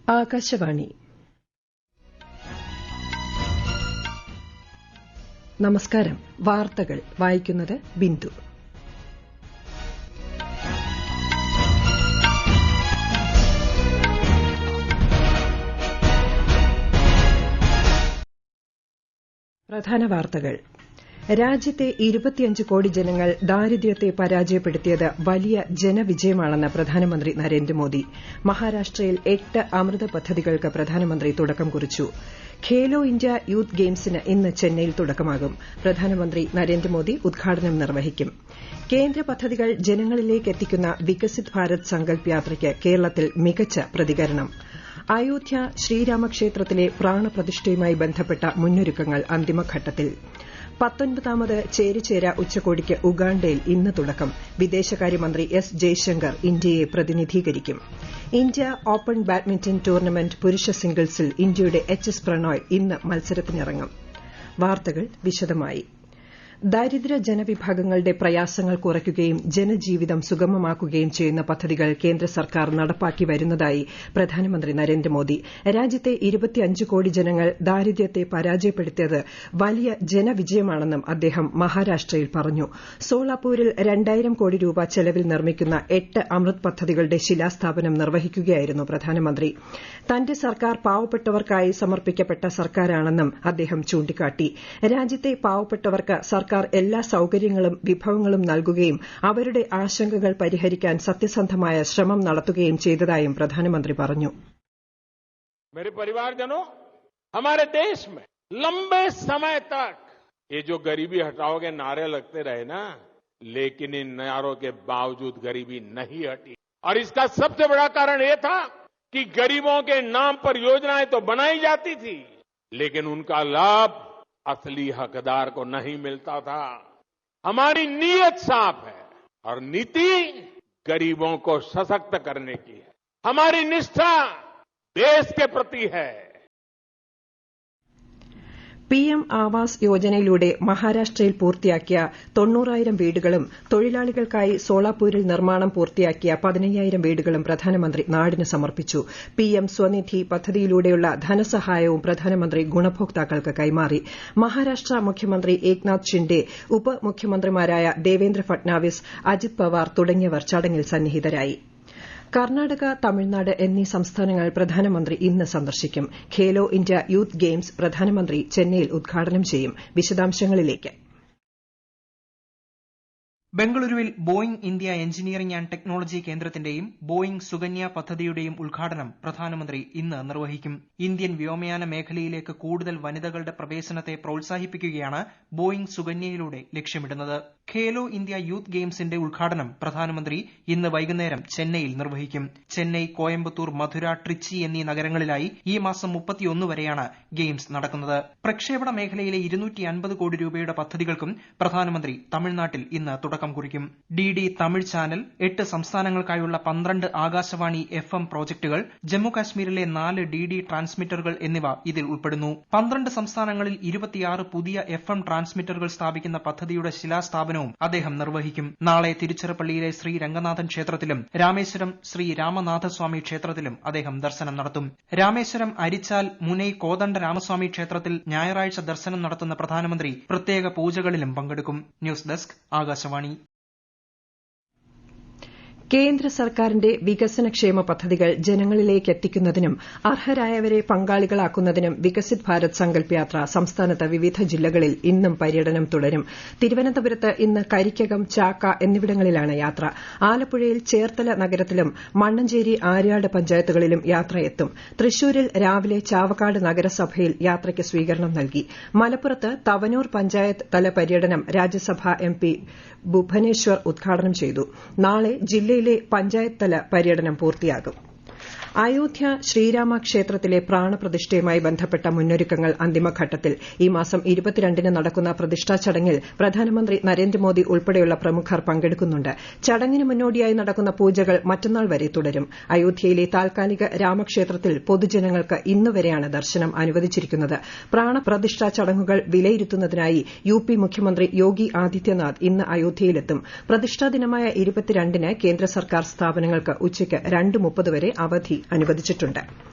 ആകാശവാണി. നമസ്കാരം. വാർത്തകൾ വായിക്കുന്നത് ബിന്ദു. പ്രധാന വാർത്തകൾ. രാജ്യത്തെ 25 കോടി ജനങ്ങൾ ദാരിദ്ര്യത്തെ പരാജയപ്പെടുത്തിയത് വലിയ ജനവിജയമാണെന്ന് പ്രധാനമന്ത്രി നരേന്ദ്രമോദി. മഹാരാഷ്ട്രയിൽ 8 അമൃത പദ്ധതികൾക്ക് പ്രധാനമന്ത്രി തുടക്കം കുറിച്ചു. ഖേലോ ഇന്ത്യ യൂത്ത് ഗെയിംസിന് ഇന്ന് ചെന്നൈയിൽ തുടക്കമാകും. പ്രധാനമന്ത്രി നരേന്ദ്രമോദി ഉദ്ഘാടനം നിർവഹിക്കും. കേന്ദ്ര പദ്ധതികൾ ജനങ്ങളിലേക്ക് എത്തിക്കുന്ന വികസിത് ഭാരത് സങ്കൽപ് യാത്രയ്ക്ക് കേരളത്തിൽ മികച്ച പ്രതികരണം. അയോധ്യ ശ്രീരാമക്ഷേത്രത്തിലെ പ്രാണപ്രതിഷ്ഠയുമായി ബന്ധപ്പെട്ട മുന്നൊരുക്കങ്ങൾ അന്തിമഘട്ടത്തിൽ. 19ാമത് ചേരിചേര ഉച്ചകോടിക്ക് ഉഗാണ്ടയിൽ ഇന്ന് തുടക്കം. വിദേശകാര്യമന്ത്രി എസ് ജയശങ്കർ ഇന്ത്യയെ പ്രതിനിധീകരിക്കും. ഇന്ത്യ ഓപ്പൺ ബാഡ്മിന്റൺ ടൂർണമെന്റ് പുരുഷ സിംഗിൾസിൽ ഇന്ത്യയുടെ എച്ച്.എസ്. പ്രണോയ് ഇന്ന് മത്സരത്തിനിറങ്ങും. വാർത്തകൾ വിശദമായി. ദരിദ്ര ജനവിഭാഗങ്ങളുടെ പ്രയാസങ്ങൾ കുറയ്ക്കുകയും ജനജീവിതം സുഗമമാക്കുകയും ചെയ്യുന്ന പദ്ധതികൾ കേന്ദ്ര സർക്കാർ നടപ്പാക്കി വരുന്നതായി പ്രധാനമന്ത്രി നരേന്ദ്രമോദി. രാജ്യത്തെ 25 കോടി ജനങ്ങൾ ദാരിദ്ര്യത്തെ പരാജയപ്പെടുത്തിയത് വലിയ ജനവിജയമാണെന്നും അദ്ദേഹം മഹാരാഷ്ട്രയിൽ പറഞ്ഞു. സോളാപൂരിൽ 2000 കോടി രൂപ ചെലവിൽ നിർമ്മിക്കുന്ന 8 അമൃത് പദ്ധതികളുടെ ശിലാസ്ഥാപനം നിർവഹിക്കുകയായിരുന്നു പ്രധാനമന്ത്രി. തന്റെ സർക്കാർ പാവപ്പെട്ടവർക്കായി സമർപ്പിക്കപ്പെട്ട സർക്കാരാണെന്നും അദ്ദേഹം ചൂണ്ടിക്കാട്ടി. രാജ്യത്തെ പാവപ്പെട്ടവർക്ക് സർക്കാർ എല്ലാ സൌകര്യങ്ങളും വിഭവങ്ങളും നൽകുകയും അവരുടെ ആശങ്കകൾ പരിഹരിക്കാൻ സത്യസന്ധമായ ശ്രമം നടത്തുകയും ചെയ്തതായും പ്രധാനമന്ത്രി പറഞ്ഞു. मेरे परिवारजनों, हमारे देश में लंबे समय तक ये जो गरीबी हटाओ के नारे लगते रहे ना, लेकिन इन नारों के बावजूद गरीबी नहीं हटी. और इसका सबसे बड़ा कारण ये था कि गरीबों के नाम पर योजनाएं तो बनाई जाती थी, लेकिन उनका लाभ असली हकदार को नहीं मिलता था. हमारी नीयत साफ है और नीति गरीबों को सशक्त करने की है. हमारी निष्ठा देश के प्रति है. PM ആവാസ് യോജനയിലൂടെ മഹാരാഷ്ട്രയിൽ പൂർത്തിയാക്കിയ 90,000 വീടുകളും തൊഴിലാളികൾക്കായി സോളാപൂരിൽ നിർമ്മാണം പൂർത്തിയാക്കിയ 15,000 വീടുകളും പ്രധാനമന്ത്രി നാടിന് സമർപ്പിച്ചു. PM സ്വനിധി പദ്ധതിയിലൂടെയുള്ള ധനസഹായവും പ്രധാനമന്ത്രി ഗുണഭോക്താക്കൾക്ക് കൈമാറി. മഹാരാഷ്ട്ര മുഖ്യമന്ത്രി ഏക്നാഥ് ഷിൻഡെ, ഉപമുഖ്യമന്ത്രിമാരായ ദേവേന്ദ്ര ഫട്നാവിസ്, അജിത് പവാർ തുടങ്ങിയവർ ചടങ്ങിൽ സന്നിഹിതരായി. കർണാടക, തമിഴ്നാട് എന്നീ സംസ്ഥാനങ്ങൾ പ്രധാനമന്ത്രി ഇന്ന് സന്ദർശിക്കും. ഖേലോ ഇന്ത്യ യൂത്ത് ഗെയിംസ് പ്രധാനമന്ത്രി ചെന്നൈയിൽ ഉദ്ഘാടനം ചെയ്യും. വിശദാംശങ്ങളിലേക്ക്. ബംഗളൂരുവിൽ Boeing India engineering and technology കേന്ദ്രത്തിന്റെയും ബോയിംഗ് സുകന്യ പദ്ധതിയുടെയും ഉദ്ഘാടനം പ്രധാനമന്ത്രി ഇന്ന് നിർവഹിക്കും. ഇന്ത്യൻ വ്യോമയാന മേഖലയിലേക്ക് കൂടുതൽ വനിതകളുടെ പ്രവേശനത്തെ പ്രോത്സാഹിപ്പിക്കുകയാണ് ബോയിംഗ് സുകന്യയിലൂടെ ലക്ഷ്യമിടുന്നത്. ഖേലോ ഇന്ത്യ യൂത്ത് ഗെയിംസിന്റെ ഉദ്ഘാടനം പ്രധാനമന്ത്രി ഇന്ന് വൈകുന്നേരം ചെന്നൈയിൽ നിർവഹിക്കും. ചെന്നൈ, കോയമ്പത്തൂർ, മധുര, ട്രിച്ചി എന്നീ നഗരങ്ങളിലായി ഈ മാസം 31 വരെയാണ് ഗെയിംസ് നടക്കുന്നത്. പ്രക്ഷേപണ മേഖലയിലെ 250 കോടി രൂപയുടെ പദ്ധതികൾക്കും പ്രധാനമന്ത്രി തമിഴ്നാട്ടിൽ ഇന്ന് തുടക്കം കുറിക്കും. DD Tamil channel, 8 സംസ്ഥാനങ്ങൾക്കായുള്ള 12 Akashvani FM പ്രോജക്ടുകൾ, ജമ്മുകാശ്മീരിലെ 4 DD ട്രാൻസ്മിറ്ററുകൾ എന്നിവ ഇതിൽ ഉൾപ്പെടുന്നു. 12 സംസ്ഥാനങ്ങളിൽ 26 പുതിയ FM ട്രാൻസ്മിറ്ററുകൾ സ്ഥാപിക്കുന്ന പദ്ധതിയുടെ ശിലാസ്ഥാപനവും അദ്ദേഹം നിർവഹിക്കും. നാളെ തിരുച്ചിറപ്പള്ളിയിലെ ശ്രീ രംഗനാഥൻ ക്ഷേത്രത്തിലും രാമേശ്വരം ശ്രീ രാമനാഥസ്വാമി ക്ഷേത്രത്തിലും അദ്ദേഹം ദർശനം നടത്തും. രാമേശ്വരം, അരിച്ചാൽ, മുനൈ, കോദണ്ഡ രാമസ്വാമി ക്ഷേത്രത്തിൽ ഞായറാഴ്ച ദർശനം നടത്തുന്ന പ്രധാനമന്ത്രി പ്രത്യേക പൂജകളിലും പങ്കെടുക്കും. News desk, Akashvani. കേന്ദ്ര സർക്കാരിന്റെ വികസനക്ഷേമ പദ്ധതികൾ ജനങ്ങളിലേക്ക് എത്തിക്കുന്നതിനും അർഹരായവരെ പങ്കാളികളാക്കുന്നതിനും വികസിത് ഭാരത് സങ്കൽപ് യാത്ര സംസ്ഥാനത്ത് വിവിധ ജില്ലകളിൽ ഇന്നും പര്യടനം തുടരും. തിരുവനന്തപുരത്ത് ഇന്ന് കരിക്കകം, ചാക്ക എന്നിവിടങ്ങളിലാണ് യാത്ര. ആലപ്പുഴയിൽ ചേർത്തല നഗരത്തിലും മണ്ണഞ്ചേരി, ആര്യാട് പഞ്ചായത്തുകളിലും യാത്രയെത്തും. തൃശൂരിൽ രാവിലെ ചാവക്കാട് നഗരസഭയിൽ യാത്രയ്ക്ക് സ്വീകരണം നൽകി. മലപ്പുറത്ത് തവനൂർ പഞ്ചായത്ത് തല പര്യടനം രാജ്യസഭാ MP ഭുവനേശ്വർ ഉദ്ഘാടനം ചെയ്തു. നാളെ ജില്ലയിലെ പഞ്ചായത്ത് തല പര്യടനം പൂർത്തിയാകും. അയോധ്യ ശ്രീരാമക്ഷേത്രത്തിലെ പ്രാണപ്രതിഷ്ഠയുമായി ബന്ധപ്പെട്ട മുന്നൊരുക്കങ്ങൾ അന്തിമഘട്ടത്തിൽ. ഈ മാസം 22-ന് നടക്കുന്ന പ്രതിഷ്ഠാ ചടങ്ങിൽ പ്രധാനമന്ത്രി നരേന്ദ്രമോദി ഉൾപ്പെടെയുള്ള പ്രമുഖർ പങ്കെടുക്കുന്നുണ്ട്. ചടങ്ങിന് മുന്നോടിയായി നടക്കുന്ന പൂജകൾ മറ്റന്നാൾ വരെ തുടരും. അയോധ്യയിലെ താൽക്കാലിക രാമക്ഷേത്രത്തിൽ പൊതുജനങ്ങൾക്ക് ഇന്നുവരെയാണ് ദർശനം അനുവദിച്ചിരിക്കുന്നത്. പ്രാണപ്രതിഷ്ഠാ ചടങ്ങുകൾ വിലയിരുത്തുന്നതിനായി UP മുഖ്യമന്ത്രി യോഗി ആദിത്യനാഥ് ഇന്ന് അയോധ്യയിലെത്തും. പ്രതിഷ്ഠാ ദിനമായ 22-ന് കേന്ദ്ര സർക്കാർ സ്ഥാപനങ്ങൾക്ക് ഉച്ചയ്ക്ക് 2:30 വരെ അവധി അനുവദിച്ചിട്ടുണ്ട്.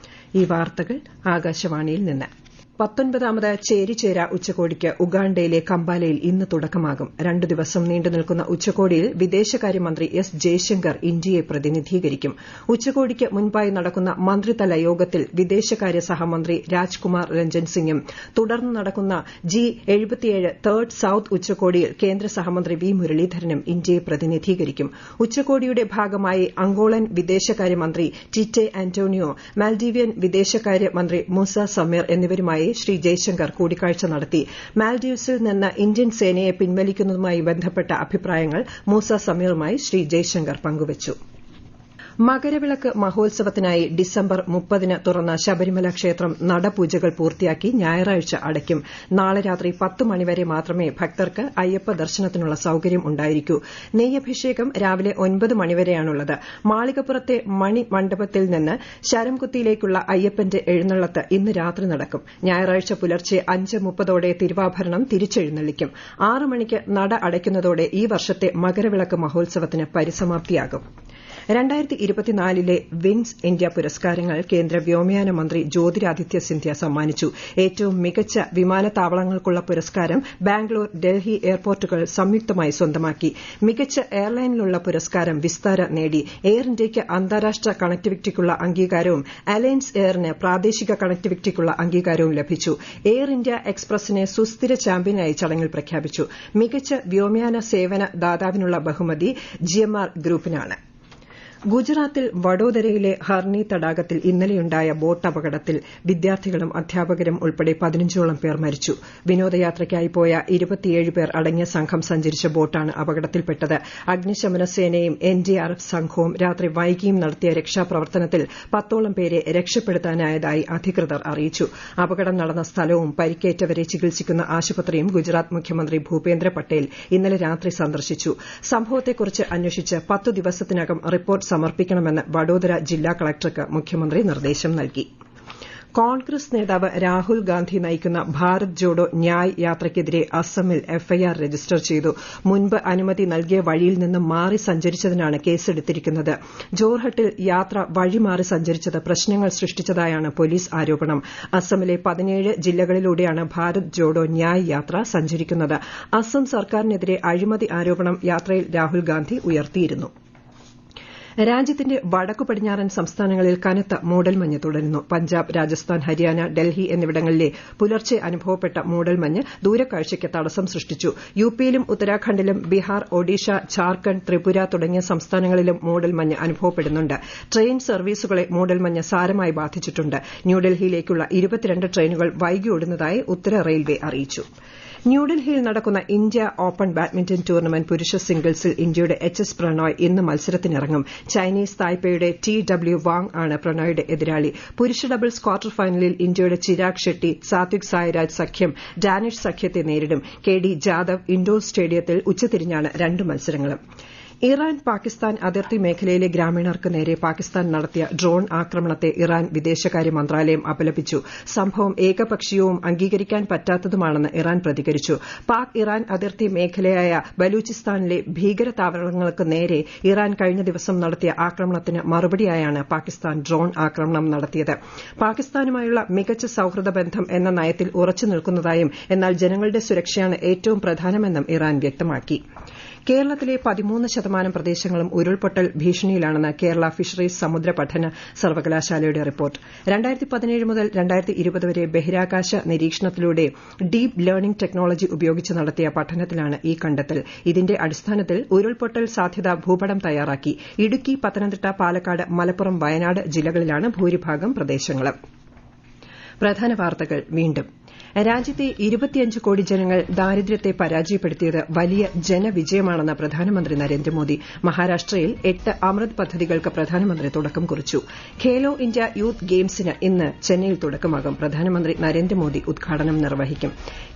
ഈ വാർത്തകൾ ആകാശവാണിയിൽ നിന്ന്. 19ാമത് ചേരിചേര ഉച്ചകോടിക്ക് ഉഗാണ്ടയിലെ കമ്പാലയിൽ ഇന്ന് തുടക്കമാകും. 2 ദിവസം നീണ്ടുനിൽക്കുന്ന ഉച്ചകോടിയിൽ വിദേശകാര്യമന്ത്രി എസ് ജയശങ്കർ ഇന്ത്യയെ പ്രതിനിധീകരിക്കും. ഉച്ചകോടിക്ക് മുൻപായി നടക്കുന്ന മന്ത്രിതല യോഗത്തിൽ വിദേശകാര്യ സഹമന്ത്രി രാജ്കുമാർ രഞ്ജൻ സിംഗും തുടർന്ന് നടക്കുന്ന G77 തേർഡ് സൌത്ത് ഉച്ചകോടിയിൽ കേന്ദ്ര സഹമന്ത്രി വി മുരളീധരനും ഇന്ത്യയെ പ്രതിനിധീകരിക്കും. ഉച്ചകോടിയുടെ ഭാഗമായി അംഗോളൻ വിദേശകാര്യമന്ത്രി ടിറ്റെ ആന്റോണിയോ, മാൽഡീവിയൻ വിദേശകാര്യമന്ത്രി മൂസ സമീർ എന്നിവരുമായി ശ്രീ ജയശങ്കർ കൂടിക്കാഴ്ച നടത്തി. മാൽഡീവ്സിൽ നിന്ന് ഇന്ത്യൻ സേനയെ പിൻവലിക്കുന്നതുമായി ബന്ധപ്പെട്ട അഭിപ്രായങ്ങൾ മൂസ സമീറുമായി ശ്രീ ജയശങ്കർ പങ്കുവച്ചു. മകരവിളക്ക് മഹോത്സവത്തിനായി ഡിസംബർ 30-ന് തുറന്ന ശബരിമല ക്ഷേത്രം നടപൂജകൾ പൂർത്തിയാക്കി ഞായറാഴ്ച അടയ്ക്കും. നാളെ രാത്രി 10 മണിവരെ മാത്രമേ ഭക്തർക്ക് അയ്യപ്പ ദർശനത്തിനുള്ള സൌകര്യം ഉണ്ടായിരിക്കൂ. നെയ്യഭിഷേകം രാവിലെ 9 മണിവരെയാണുള്ളത്. മാളികപ്പുറത്തെ മണിമണ്ഡപത്തിൽ നിന്ന് ശരംകുത്തിയിലേക്കുള്ള അയ്യപ്പന്റെ എഴുന്നള്ളത്ത് ഇന്ന് രാത്രി നടക്കും. ഞായറാഴ്ച പുലർച്ചെ 5:30ഓടെ തിരുവാഭരണം തിരിച്ചെഴുന്നള്ളിക്കും. 6 മണിക്ക് നട അടയ്ക്കുന്നതോടെ ഈ വർഷത്തെ മകരവിളക്ക് മഹോത്സവത്തിന് പരിസമാപ്തിയാകും. 2024 വിങ്സ് ഇന്ത്യ പുരസ്കാരങ്ങൾ കേന്ദ്ര വ്യോമയാന മന്ത്രി ജ്യോതിരാദിത്യ സിന്ധ്യ സമ്മാനിച്ചു. ഏറ്റവും മികച്ച വിമാനത്താവളങ്ങൾക്കുള്ള പുരസ്കാരം ബാംഗ്ലൂർ, ഡൽഹി എയർപോർട്ടുകൾ സംയുക്തമായി സ്വന്തമാക്കി. മികച്ച എയർലൈനിലുള്ള പുരസ്കാരം വിസ്താര നേടി. എയർ ഇന്ത്യയ്ക്ക് അന്താരാഷ്ട്ര കണക്ടിവിറ്റിക്കുള്ള അംഗീകാരവും അലയൻസ് എയറിന് പ്രാദേശിക കണക്ടിവിറ്റിക്കുള്ള അംഗീകാരവും ലഭിച്ചു. എയർ ഇന്ത്യ എക്സ്പ്രസിനെ സുസ്ഥിര ചാമ്പ്യനായി ചടങ്ങിൽ പ്രഖ്യാപിച്ചു. മികച്ച വ്യോമയാന സേവന ദാതാവിനുള്ള ബഹുമതി GMR ഗ്രൂപ്പിനാണ്. ഗുജറാത്തിൽ വഡോദരയിലെ ഹർനി തടാകത്തിൽ ഇന്നലെയുണ്ടായ ബോട്ട് അപകടത്തിൽ വിദ്യാർത്ഥികളും അധ്യാപകരും ഉൾപ്പെടെ 15ഓളം പേർ മരിച്ചു. വിനോദയാത്രയ്ക്കായി പോയ 27 പേർ അടങ്ങിയ സംഘം സഞ്ചരിച്ച ബോട്ടാണ് അപകടത്തിൽപ്പെട്ടത്. അഗ്നിശമന സേനയും NDRF സംഘവും രാത്രി വൈകിയും നടത്തിയ രക്ഷാപ്രവർത്തനത്തിൽ 10ഓളം പേരെ രക്ഷപ്പെടുത്താനായതായി അധികൃതർ അറിയിച്ചു. അപകടം നടന്ന സ്ഥലവും പരിക്കേറ്റവരെ ചികിത്സിക്കുന്ന ആശുപത്രിയും ഗുജറാത്ത് മുഖ്യമന്ത്രി ഭൂപേന്ദ്ര പട്ടേൽ ഇന്നലെ രാത്രി സന്ദർശിച്ചു. സംഭവത്തെക്കുറിച്ച് അന്വേഷിച്ച് 10 ദിവസത്തിനകം റിപ്പോർട്ട് സമർപ്പിക്കണമെന്ന് വഡോദര ജില്ലാ കളക്ടർക്ക് മുഖ്യമന്ത്രി നിർദ്ദേശം നൽകി. കോൺഗ്രസ് നേതാവ് രാഹുൽ ഗാന്ധി നയിക്കുന്ന ഭാരത് ജോഡോ ന്യായ് യാത്രയ്ക്കെതിരെ അസമിൽ FIR രജിസ്റ്റർ ചെയ്തു. മുൻപ് അനുമതി നൽകിയ വഴിയിൽ നിന്ന് മാറി സഞ്ചരിച്ചതിനാണ് കേസെടുത്തിരിക്കുന്നത്. ജോർഹട്ടിൽ യാത്ര വഴിമാറി സഞ്ചരിച്ചത് പ്രശ്നങ്ങൾ സൃഷ്ടിച്ചതായാണ് പോലീസ് ആരോപണം. അസമിലെ 17 ജില്ലകളിലൂടെയാണ് ഭാരത് ജോഡോ ന്യായ് യാത്ര സഞ്ചരിക്കുന്നത്. അസം സർക്കാരിനെതിരെ അഴിമതി ആരോപണം യാത്രയിൽ രാഹുൽ ഗാന്ധി ഉയർത്തിയിരുന്നു. രാജ്യത്തിന്റെ വടക്കു പടിഞ്ഞാറൻ സംസ്ഥാനങ്ങളിൽ കനത്ത മൂടൽമഞ്ഞ് തുടരുന്നു. പഞ്ചാബ്, രാജസ്ഥാൻ, ഹരിയാന, ഡൽഹി എന്നിവിടങ്ങളിലെ പുലർച്ചെ അനുഭവപ്പെട്ട മൂടൽമഞ്ഞ് ദൂരക്കാഴ്ചയ്ക്ക് തടസ്സം സൃഷ്ടിച്ചു. യുപിയിലും ഉത്തരാഖണ്ഡിലും ബീഹാർ, ഒഡീഷ, ഝാർഖണ്ഡ്, ത്രിപുര തുടങ്ങിയ സംസ്ഥാനങ്ങളിലും മൂടൽമഞ്ഞ് അനുഭവപ്പെടുന്നുണ്ട്. ട്രെയിൻ സർവീസുകളെ മൂടൽമഞ്ഞ് സാരമായി ബാധിച്ചിട്ടുണ്ട്. ന്യൂഡൽഹിയിലേക്കുള്ള 22 ട്രെയിനുകൾ വൈകി ഓടുന്നതായി ഉത്തര റെയിൽവേ അറിയിച്ചു. ന്യൂഡൽഹിയിൽ നടക്കുന്ന ഇന്ത്യ ഓപ്പൺ ബാഡ്മിന്റൺ ടൂർണമെന്റ് പുരുഷ സിംഗിൾസിൽ ഇന്ത്യയുടെ HS പ്രണോയ് ഇന്ന് മത്സരത്തിനിറങ്ങും. ചൈനീസ് തായ്പേയുടെ TW വാങ് ആണ് പ്രണോയുടെ എതിരാളി. പുരുഷ ഡബിൾസ് ക്വാർട്ടർ ഫൈനലിൽ ഇന്ത്യയുടെ ചിരാഗ് ഷെട്ടി, സാത്വിക് സായ്രാജ് സഖ്യം ഡാനിഷ് സഖ്യത്തെ നേരിടും. KD ജാദവ് ഇൻഡോർ സ്റ്റേഡിയത്തിൽ ഉച്ചതിരിഞ്ഞാണ് 2 മത്സരങ്ങളും. ഇറാൻ പാകിസ്ഥാൻ അതിർത്തി മേഖലയിലെ ഗ്രാമീണർക്ക് നേരെ പാകിസ്ഥാൻ നടത്തിയ ഡ്രോൺ ആക്രമണത്തെ ഇറാൻ വിദേശകാര്യ മന്ത്രാലയം അപലപിച്ചു. സംഭവം ഏകപക്ഷീയവും അംഗീകരിക്കാൻ പറ്റാത്തതുമാണെന്ന് ഇറാൻ പ്രതികരിച്ചു. പാക് ഇറാൻ അതിർത്തി മേഖലയായ ബലൂചിസ്ഥാനിലെ ഭീകര താവളങ്ങൾക്ക് നേരെ ഇറാൻ കഴിഞ്ഞ ദിവസം നടത്തിയ ആക്രമണത്തിന് മറുപടിയായാണ് പാകിസ്ഥാൻ ഡ്രോൺ ആക്രമണം നടത്തിയത്. പാകിസ്ഥാനുമായുള്ള മികച്ച സൌഹൃദ ബന്ധം എന്ന നയത്തിൽ ഉറച്ചു നിൽക്കുന്നതായും എന്നാൽ ജനങ്ങളുടെ സുരക്ഷയാണ് ഏറ്റവും പ്രധാനമെന്നും ഇറാൻ വ്യക്തമാക്കി. കേരളത്തിലെ 13% പ്രദേശങ്ങളും ഉരുൾപൊട്ടൽ ഭീഷണിയിലാണെന്ന് കേരള ഫിഷറീസ് സമുദ്ര പഠന സർവകലാശാലയുടെ റിപ്പോർട്ട്. 2017 മുതൽ 2020 വരെ ബഹിരാകാശ നിരീക്ഷണത്തിലൂടെ ഡീപ് ലേണിംഗ് ടെക്നോളജി ഉപയോഗിച്ച് നടത്തിയ പഠനത്തിലാണ് ഈ കണ്ടെത്തൽ. ഇതിന്റെ അടിസ്ഥാനത്തിൽ ഉരുൾപൊട്ടൽ സാധ്യതാ ഭൂപടം തയ്യാറാക്കി. ഇടുക്കി, പത്തനംതിട്ട, പാലക്കാട്, മലപ്പുറം, വയനാട് ജില്ലകളിലാണ് ഭൂരിഭാഗം പ്രദേശങ്ങളും. പ്രധാന വാർത്തകൾ വീണ്ടും. രാജ്യത്തെ 25 കോടി ജനങ്ങൾ ദാരിദ്ര്യത്തെ പരാജയപ്പെടുത്തിയത് വലിയ ജനവിജയമാണെന്ന് പ്രധാനമന്ത്രി നരേന്ദ്രമോദി. മഹാരാഷ്ട്രയിൽ 8 അമൃത് പദ്ധതികൾക്ക് പ്രധാനമന്ത്രി തുടക്കം കുറിച്ചു. ഖേലോ ഇന്ത്യ യൂത്ത് ഗെയിംസിന് ഇന്ന് ചെന്നൈയിൽ തുടക്കമാകും. പ്രധാനമന്ത്രി നരേന്ദ്രമോദി ഉദ്ഘാടനം നിർവഹിക്കും.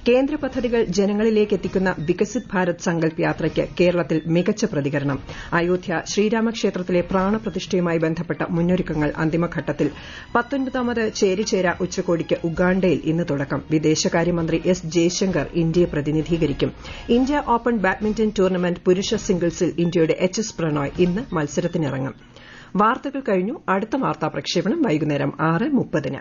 കേന്ദ്ര പദ്ധതികൾ ജനങ്ങളിലേക്ക് എത്തിക്കുന്ന വികസിത് ഭാരത് സങ്കൽപ് യാത്രയ്ക്ക് കേരളത്തിൽ മികച്ച പ്രതികരണം. അയോധ്യ ശ്രീരാമക്ഷേത്രത്തിലെ പ്രാണപ്രതിഷ്ഠയുമായി ബന്ധപ്പെട്ട മുന്നൊരുക്കങ്ങൾ അന്തിമഘട്ടത്തിൽ. 19ാമത് ചേരിചേര ഉച്ചകോടിക്ക് ഉഗാണ്ടയിൽ ഇന്ന് തുടക്കം. വിദേശകാര്യമന്ത്രി എസ് ജയശങ്കർ ഇന്ത്യയെ പ്രതിനിധീകരിക്കും. ഇന്ത്യ ഓപ്പൺ ബാഡ്മിന്റൺ ടൂർണമെന്റ് പുരുഷ സിംഗിൾസിൽ ഇന്ത്യയുടെ HS പ്രണോയ് ഇന്ന് മത്സരത്തിനിറങ്ങും. വാർത്തകൾ കഴിഞ്ഞു. അടുത്ത വാർത്താ പ്രക്ഷേപണം വൈകുന്നേരം 6:30.